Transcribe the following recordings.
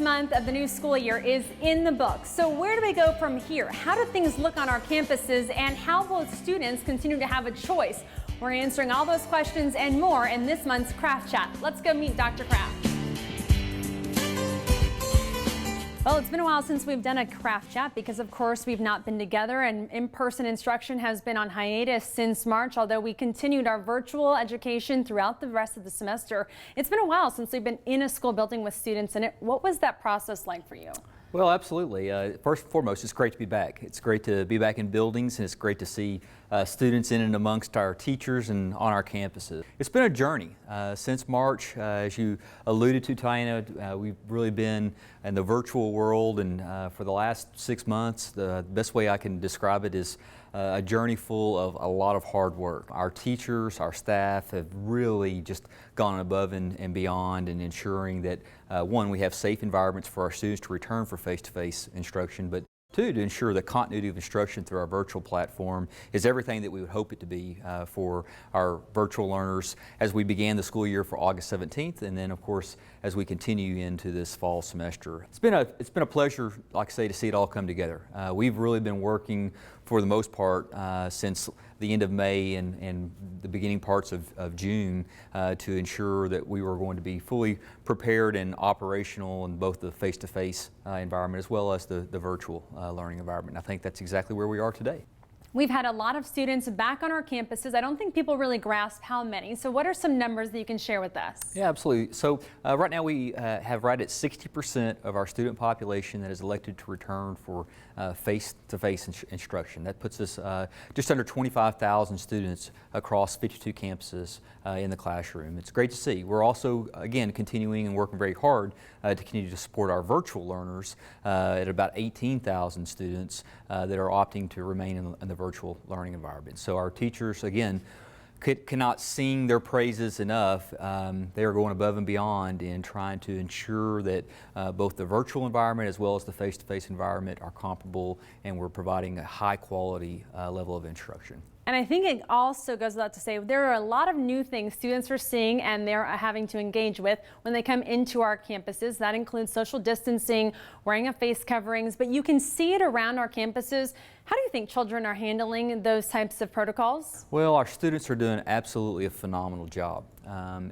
first month of the new school year is in the books. So where do we go from here? How do things look on our campuses, and how will students continue to have a choice? We're answering all those questions and more in this month's Craft Chat. Let's go meet Dr. Craft. Well, it's been a while since we've done a Craft Chat because, of course, we've not been together, and in-person instruction has been on hiatus since March, although we continued our virtual education throughout the rest of the semester. It's been a while since we've been in a school building with students in it. What was that process like for you? Well, absolutely. First and foremost, it's great to be back. It's great to be back in buildings, and it's great to see students in and amongst our teachers and on our campuses. It's been a journey since March. As you alluded to, Tiana, we've really been in the virtual world, and for the last 6 months, the best way I can describe it is a journey full of a lot of hard work. Our teachers, our staff have really just gone above and beyond in ensuring that, one, we have safe environments for our students to return for face-to-face instruction, but two, to ensure the continuity of instruction through our virtual platform is everything that we would hope it to be for our virtual learners as we began the school year for August 17th, and then, of course, as we continue into this fall semester. It's been a pleasure, like I say, to see it all come together. We've really been working for the most part since the end of May and the beginning parts of June to ensure that we were going to be fully prepared and operational in both the face-to-face environment as well as the virtual learning environment. And I think that's exactly where we are today. We've had a lot of students back on our campuses. I don't think people really grasp how many. So what are some numbers that you can share with us? Yeah, absolutely. So right now we have right at 60% of our student population that is elected to return for face-to-face instruction. That puts us just under 25,000 students across 52 campuses in the classroom. It's great to see. We're also, again, continuing and working very hard to continue to support our virtual learners at about 18,000 students that are opting to remain in the virtual learning environment. So our teachers, again, cannot sing their praises enough. They are going above and beyond in trying to ensure that both the virtual environment as well as the face-to-face environment are comparable, and we're providing a high quality level of instruction. And I think it also goes without to say, there are a lot of new things students are seeing and they're having to engage with when they come into our campuses. That includes social distancing, wearing of face coverings, but you can see it around our campuses. How do you think children are handling those types of protocols? Well, our students are doing absolutely a phenomenal job.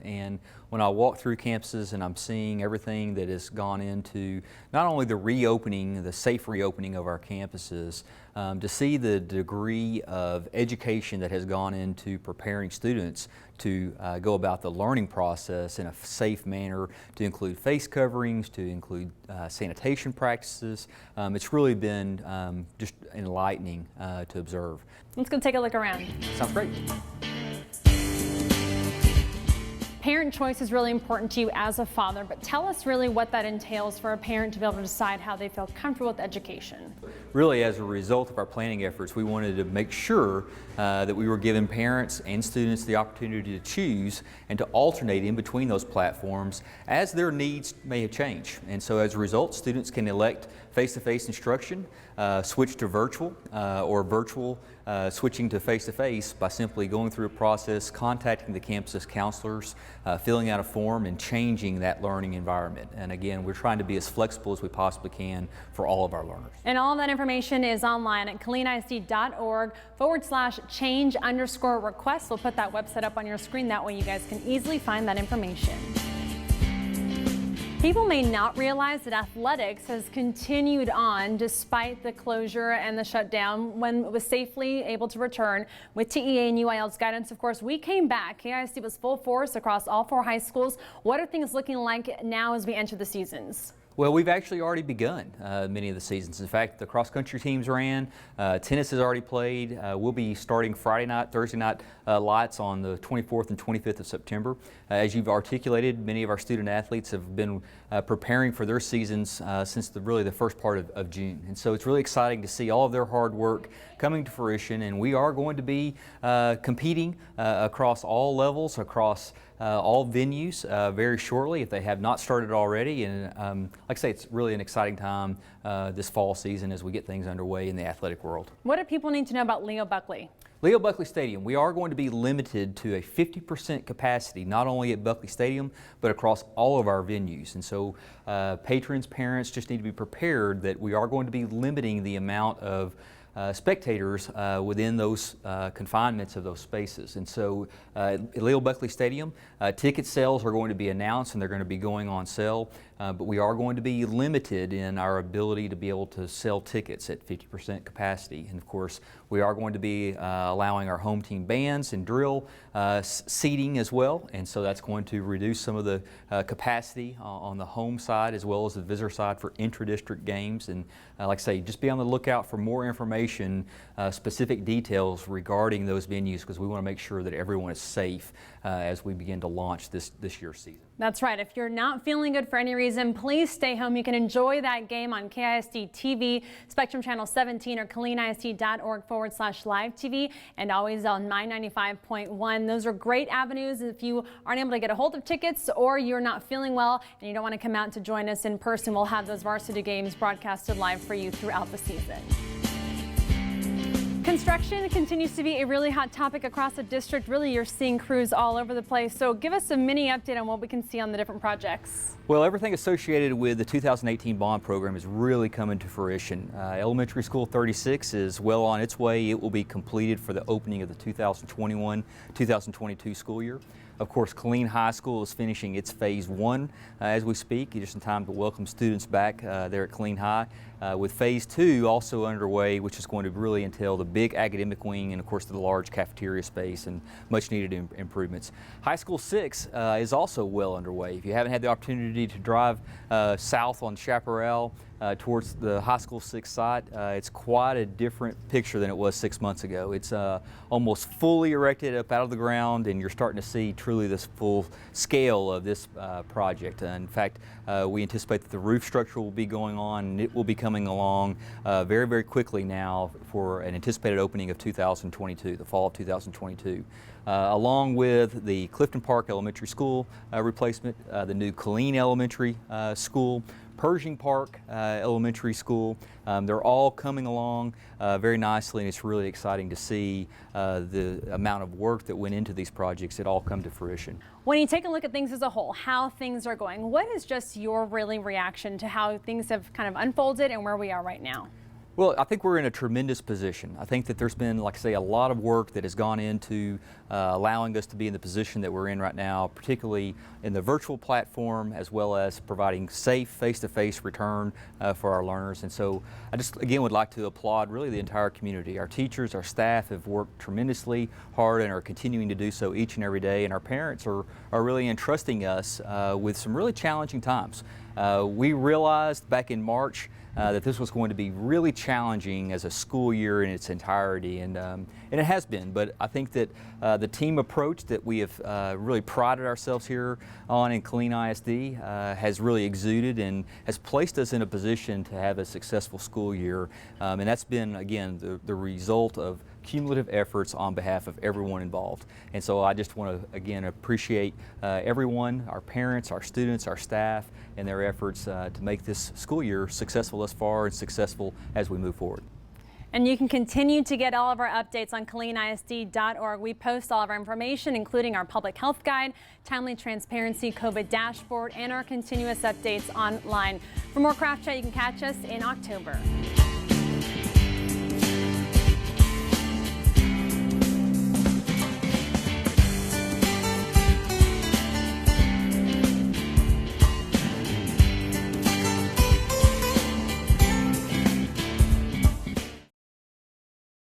And when I walk through campuses and I'm seeing everything that has gone into not only the reopening, the safe reopening of our campuses, to see the degree of education that has gone into preparing students to go about the learning process in a safe manner, to include face coverings, to include sanitation practices. It's really been just enlightening to observe. Let's go take a look around. Sounds great. Parent choice is really important to you as a father, but tell us really what that entails for a parent to be able to decide how they feel comfortable with education. Really, as a result of our planning efforts, we wanted to make sure that we were giving parents and students the opportunity to choose and to alternate in between those platforms as their needs may have changed. And so as a result, students can elect face-to-face instruction, switch to virtual, or virtual switching to face-to-face by simply going through a process, contacting the campus counselors, filling out a form, and changing that learning environment. And again, we're trying to be as flexible as we possibly can for all of our learners. And all of that information is online at KISD.org/change_request. We'll put that website up on your screen. That way you guys can easily find that information. People may not realize that athletics has continued on despite the closure and the shutdown when it was safely able to return. With TEA and UIL's guidance, of course, we came back. KISD was full force across all 4 high schools. What are things looking like now as we enter the seasons? Well, we've actually already begun many of the seasons. In fact, the cross-country teams ran, tennis has already played. We'll be starting Friday night, Thursday night lights on the 24th and 25th of September. As you've articulated, many of our student athletes have been preparing for their seasons since really the first part of June. And so it's really exciting to see all of their hard work coming to fruition, and we are going to be competing across all levels, across all venues very shortly if they have not started already. And like I say, it's really an exciting time this fall season as we get things underway in the athletic world. What do people need to know about Leo Buckley? Leo Buckley Stadium, we are going to be limited to a 50% capacity, not only at Buckley Stadium, but across all of our venues. And so patrons, parents just need to be prepared that we are going to be limiting the amount of spectators within those confinements of those spaces. And so at Leo Buckley Stadium, ticket sales are going to be announced and they're going to be going on sale, but we are going to be limited in our ability to be able to sell tickets at 50% capacity. And of course, we are going to be allowing our home team bands and drill seating as well, and so that's going to reduce some of the capacity on the home side as well as the visitor side for intra-district games. And like I say, just be on the lookout for more information, specific details regarding those venues, because we want to make sure that everyone is safe as we begin to launch this year's season. That's right. If you're not feeling good for any reason, please stay home. You can enjoy that game on KISD TV, Spectrum Channel 17, or KillingISD.org/live TV, and always on My 95.1. Those are great avenues if you aren't able to get a hold of tickets or you're not feeling well and you don't want to come out to join us in person. We'll have those varsity games broadcasted live for you throughout the season. Construction continues to be a really hot topic across the district. Really, you're seeing crews all over the place. So give us a mini update on what we can see on the different projects. Well, everything associated with the 2018 bond program is really coming to fruition. Elementary School 36 is well on its way. It will be completed for the opening of the 2021-2022 school year. Of course, Killeen High School is finishing its phase 1 as we speak, just in time to welcome students back there at Killeen High, with phase 2 also underway, which is going to really entail the big academic wing and of course the large cafeteria space and much needed improvements. High School 6 is also well underway. If you haven't had the opportunity to drive south on Chaparral towards the High School 6 site, it's quite a different picture than it was 6 months ago. It's almost fully erected up out of the ground, and you're starting to see truly this full scale of this project. In fact, we anticipate that the roof structure will be going on, and it will be coming along very, very quickly now for an anticipated opening of 2022, the fall of 2022. Along with the Clifton Park Elementary School replacement, the new Killeen Elementary School, Pershing Park Elementary School. They're all coming along very nicely, and it's really exciting to see the amount of work that went into these projects. It all come to fruition. When you take a look at things as a whole, how things are going, what is just your really reaction to how things have kind of unfolded and where we are right now? Well, I think we're in a tremendous position. I think that there's been, like I say, a lot of work that has gone into allowing us to be in the position that we're in right now, particularly in the virtual platform, as well as providing safe face-to-face return for our learners. And so I just, again, would like to applaud really the entire community. Our teachers, our staff have worked tremendously hard and are continuing to do so each and every day. And our parents are really entrusting us with some really challenging times. We realized back in March that this was going to be really challenging as a school year in its entirety, and it has been. But I think that the team approach that we have really prided ourselves here on in Killeen ISD has really exuded and has placed us in a position to have a successful school year, and that's been, again, the result of cumulative efforts on behalf of everyone involved. And so I just want to, again, appreciate everyone, our parents, our students, our staff, and their efforts to make this school year successful thus far and successful as we move forward. And you can continue to get all of our updates on KillingISD.org. We post all of our information, including our public health guide, timely transparency COVID dashboard, and our continuous updates online. For more Craft Chat, you can catch us in October.